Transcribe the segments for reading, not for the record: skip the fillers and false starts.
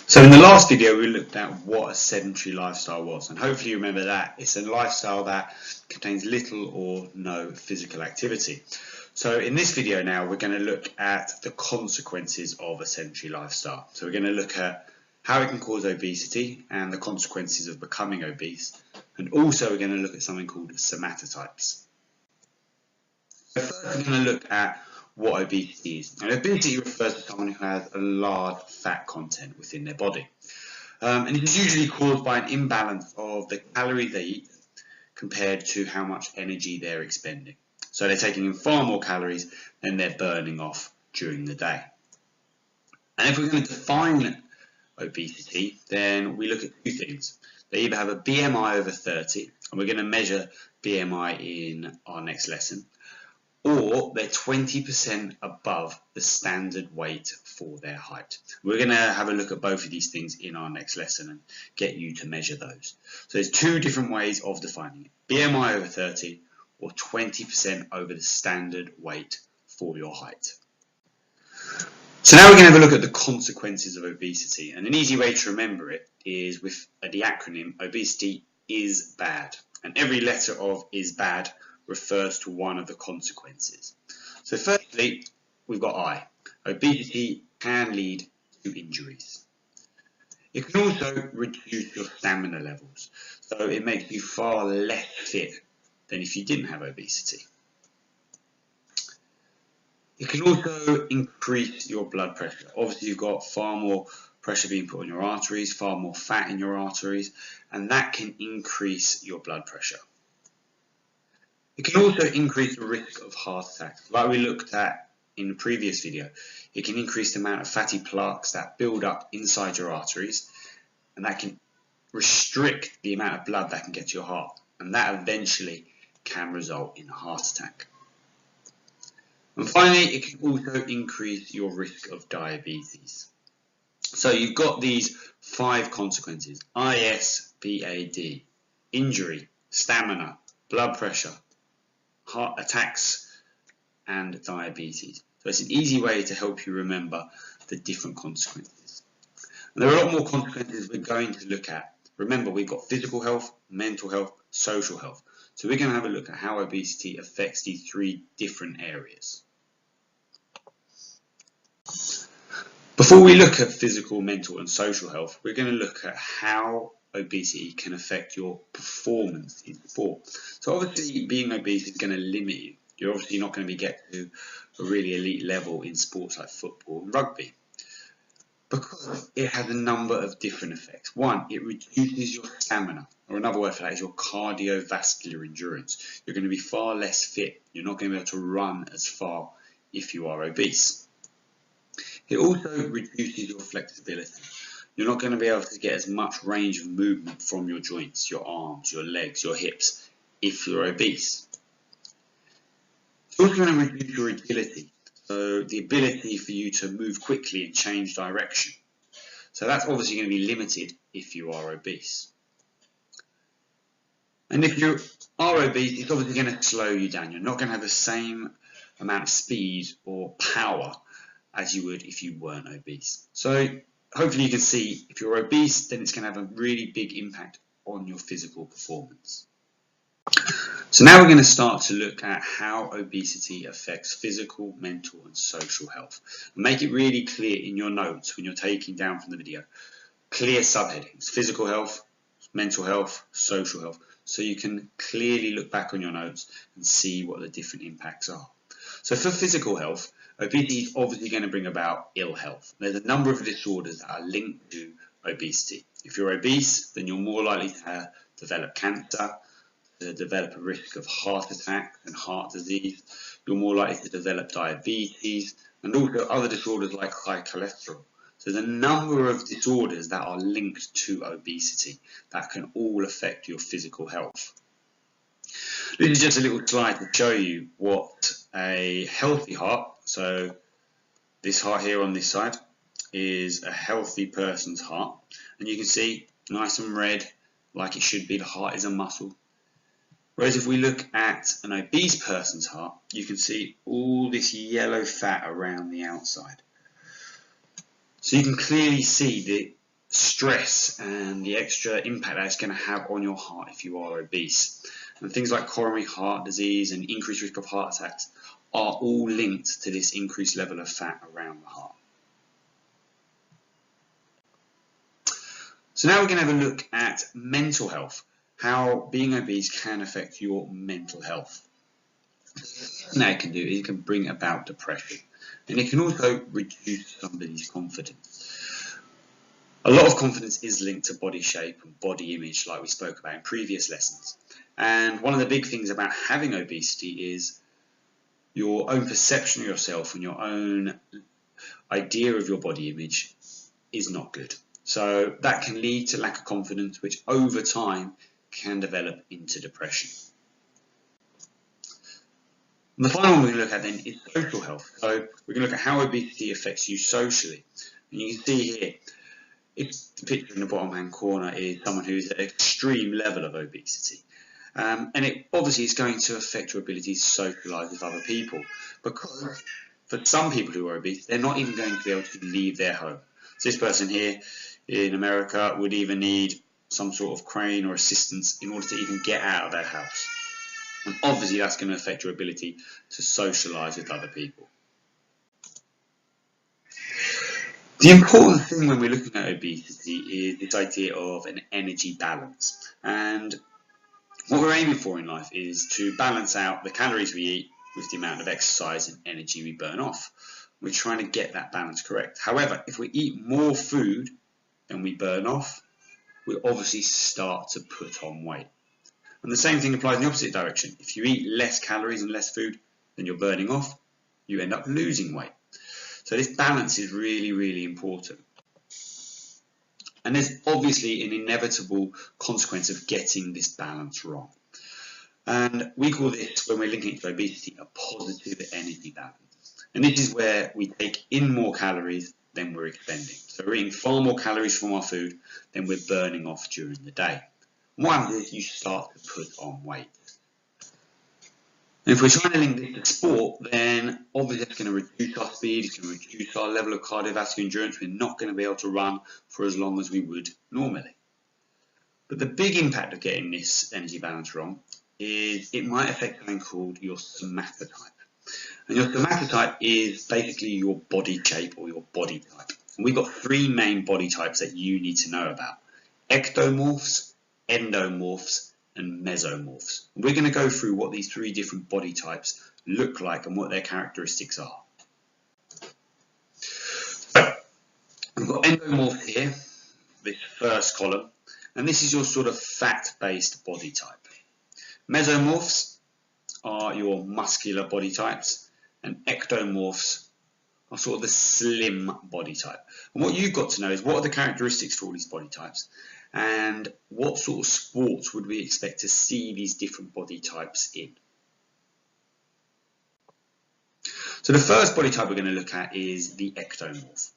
So in the last video we looked at what a sedentary lifestyle was, and hopefully you remember that. It's a lifestyle that contains little or no physical activity. So in this video now we're going to look at the consequences of a sedentary lifestyle. So we're going to look at how it can cause obesity and the consequences of becoming obese, and also we're going to look at something called somatotypes. So first we're going to look at what obesity is. And obesity refers to someone who has a large fat content within their body. And it is usually caused by an imbalance of the calories they eat compared to how much energy they're expending. So they're taking in far more calories than they're burning off during the day. And if we're going to define obesity, then we look at two things. They either have a BMI over 30, and we're going to measure BMI in our next lesson, or they're 20% above the standard weight for their height. We're going to have a look at both of these things in our next lesson and get you to measure those. So there's two different ways of defining it. BMI over 30 or 20% over the standard weight for your height. So now we're going to have a look at the consequences of obesity, and an easy way to remember it is with the acronym obesity is bad, and every letter of is bad refers to one of the consequences. So firstly, we've got I. Obesity can lead to injuries. It can also reduce your stamina levels, so it makes you far less fit than if you didn't have obesity. It can also increase your blood pressure. Obviously, you've got far more pressure being put on your arteries, far more fat in your arteries, and that can increase your blood pressure. It can also increase the risk of heart attacks. Like we looked at in the previous video, it can increase the amount of fatty plaques that build up inside your arteries, and that can restrict the amount of blood that can get to your heart, and that eventually can result in a heart attack. And finally, it can also increase your risk of diabetes. So you've got these 5 consequences: ISBAD, injury, stamina, blood pressure, heart attacks, and diabetes. So it's an easy way to help you remember the different consequences. And there are a lot more consequences we're going to look at. Remember, we've got physical health, mental health, social health. So we're going to have a look at how obesity affects these 3 different areas. Before we look at physical, mental, and social health, we're going to look at how obesity can affect your performance in sport. So obviously being obese is going to limit you. You're obviously not going to get to a really elite level in sports like football and rugby, because it has a number of different effects. One, it reduces your stamina, or another word for that is your cardiovascular endurance. You're going to be far less fit. You're not going to be able to run as far if you are obese. It also reduces your flexibility. You're not going to be able to get as much range of movement from your joints, your arms, your legs, your hips, if you're obese. It's also going to reduce your agility, so the ability for you to move quickly and change direction. So that's obviously going to be limited if you are obese. And if you are obese, it's obviously going to slow you down. You're not going to have the same amount of speed or power as you would if you weren't obese. So hopefully you can see, if you're obese, then it's going to have a really big impact on your physical performance. So now we're going to start to look at how obesity affects physical, mental, and social health. Make it really clear in your notes when you're taking down from the video. Clear subheadings: physical health, mental health, social health. So you can clearly look back on your notes and see what the different impacts are. So for physical health, obesity is obviously going to bring about ill health. There's a number of disorders that are linked to obesity. If you're obese, then you're more likely to develop cancer, to develop a risk of heart attack and heart disease. You're more likely to develop diabetes and also other disorders like high cholesterol. So there's a number of disorders that are linked to obesity that can all affect your physical health. This is just a little slide to show you what a healthy heart, so this heart here on this side, is a healthy person's heart. And you can see, nice and red, like it should be, the heart is a muscle. Whereas if we look at an obese person's heart, you can see all this yellow fat around the outside. So you can clearly see that stress and the extra impact that it's going to have on your heart if you are obese. And things like coronary heart disease and increased risk of heart attacks are all linked to this increased level of fat around the heart. So now we're going to have a look at mental health, how being obese can affect your mental health. Now it can do is it can bring about depression, and it can also reduce somebody's confidence. A lot of confidence is linked to body shape and body image, like we spoke about in previous lessons. And one of the big things about having obesity is your own perception of yourself and your own idea of your body image is not good. So that can lead to lack of confidence, which over time can develop into depression. And the final one we're going to look at then is social health. So we're going to look at how obesity affects you socially. And you can see here, the picture in the bottom hand corner is someone who's at an extreme level of obesity. And it obviously is going to affect your ability to socialise with other people, because for some people who are obese, they're not even going to be able to leave their home. So this person here in America would even need some sort of crane or assistance in order to even get out of their house. And obviously that's going to affect your ability to socialise with other people. The important thing when we're looking at obesity is this idea of an energy balance. And what we're aiming for in life is to balance out the calories we eat with the amount of exercise and energy we burn off. We're trying to get that balance correct. However, if we eat more food than we burn off, we obviously start to put on weight. And the same thing applies in the opposite direction. If you eat less calories and less food than you're burning off, you end up losing weight. So this balance is really, really important. And there's obviously an inevitable consequence of getting this balance wrong. And we call this, when we're linking it to obesity, a positive energy balance. And this is where we take in more calories than we're expending. So we're eating far more calories from our food than we're burning off during the day. And what happens is you start to put on weight. And if we're trying to link this to sport, then obviously it's going to reduce our speed, it's going to reduce our level of cardiovascular endurance. We're not going to be able to run for as long as we would normally. But the big impact of getting this energy balance wrong is it might affect something called your somatotype. And your somatotype is basically your body shape or your body type. And we've got three main body types that you need to know about: ectomorphs, endomorphs, and mesomorphs. And we're going to go through what these three different body types look like and what their characteristics are. So, we've got endomorphs here, this first column, and this is your sort of fat-based body type. Mesomorphs are your muscular body types, and ectomorphs are sort of the slim body type. And what you've got to know is what are the characteristics for all these body types, and what sort of sports would we expect to see these different body types in. So the first body type we're going to look at is the ectomorph.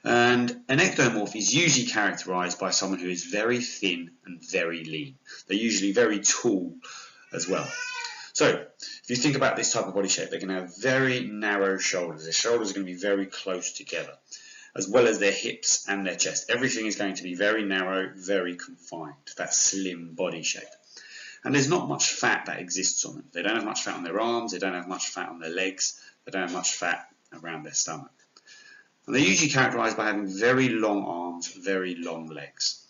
And an ectomorph is usually characterized by someone who is very thin and very lean. They're usually very tall as well. So if you think about this type of body shape, they're going to have very narrow shoulders. Their shoulders are going to be very close together, as well as their hips and their chest. Everything is going to be very narrow, very confined, that slim body shape. And there's not much fat that exists on them. They don't have much fat on their arms, they don't have much fat on their legs, they don't have much fat around their stomach. And they're usually characterized by having very long arms, very long legs,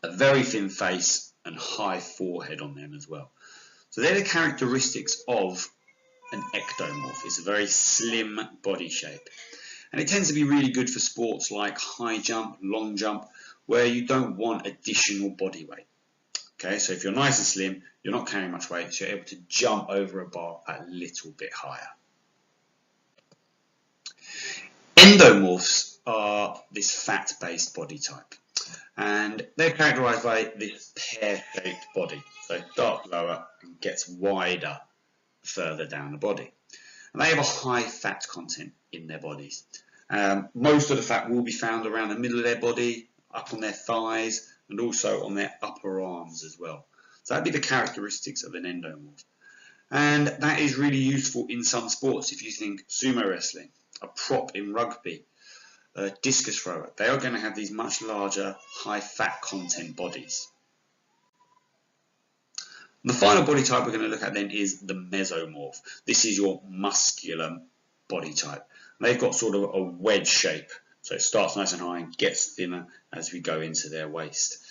a very thin face, and high forehead on them as well. So they're the characteristics of an ectomorph. It's a very slim body shape. And it tends to be really good for sports like high jump, long jump, where you don't want additional body weight. Okay, so if you're nice and slim, you're not carrying much weight, so you're able to jump over a bar a little bit higher. Endomorphs are this fat-based body type, and they're characterized by this pear-shaped body. So it starts lower and gets wider further down the body. And they have a high fat content in their bodies. Most of the fat will be found around the middle of their body, up on their thighs, and also on their upper arms as well. So that'd be the characteristics of an endomorph. And that is really useful in some sports. If you think sumo wrestling, a prop in rugby, a discus thrower, they are going to have these much larger, high fat content bodies. The final body type we're going to look at then is the mesomorph. This is your muscular body type. They've got sort of a wedge shape, so it starts nice and high and gets thinner as we go into their waist.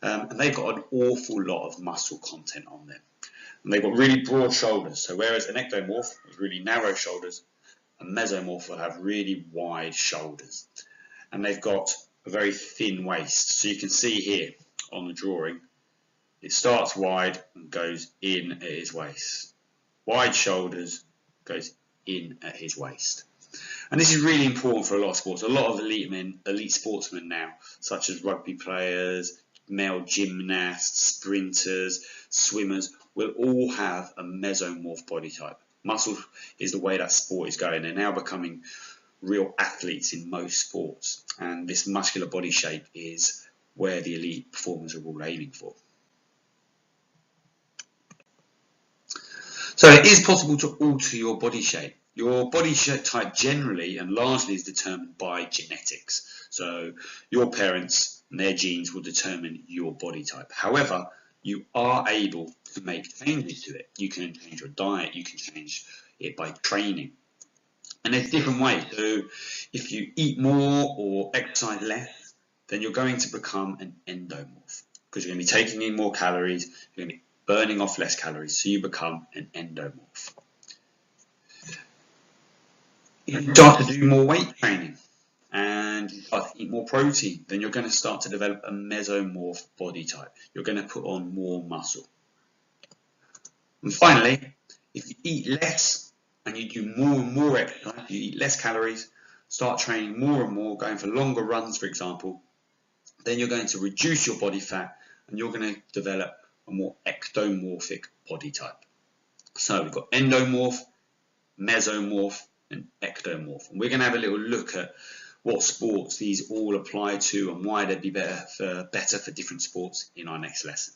And they've got an awful lot of muscle content on them. And they've got really broad shoulders, so whereas an ectomorph has really narrow shoulders, a mesomorph will have really wide shoulders. And they've got a very thin waist. So you can see here on the drawing, it starts wide and goes in at his waist. Wide shoulders, goes in at his waist. And this is really important for a lot of sports. A lot of elite sportsmen now, such as rugby players, male gymnasts, sprinters, swimmers, will all have a mesomorph body type. Muscle is the way that sport is going. They're now becoming real athletes in most sports. And this muscular body shape is where the elite performers are all aiming for. So it is possible to alter your body shape. Your body shape type generally and largely is determined by genetics. So your parents and their genes will determine your body type. However, you are able to make changes to it. You can change your diet, you can change it by training. And there's different ways. So if you eat more or exercise less, then you're going to become an endomorph because you're going to be taking in more calories, you're going to be burning off less calories, so you become an endomorph. If you start to do more weight training and you start to eat more protein, then you're going to start to develop a mesomorph body type. You're going to put on more muscle. And finally, if you eat less and you do more and more exercise, you eat less calories, start training more and more, going for longer runs, for example, then you're going to reduce your body fat and you're going to develop a more ectomorphic body type. So we've got endomorph, mesomorph, and ectomorph. And we're going to have a little look at what sports these all apply to and why they'd be better for different sports in our next lesson.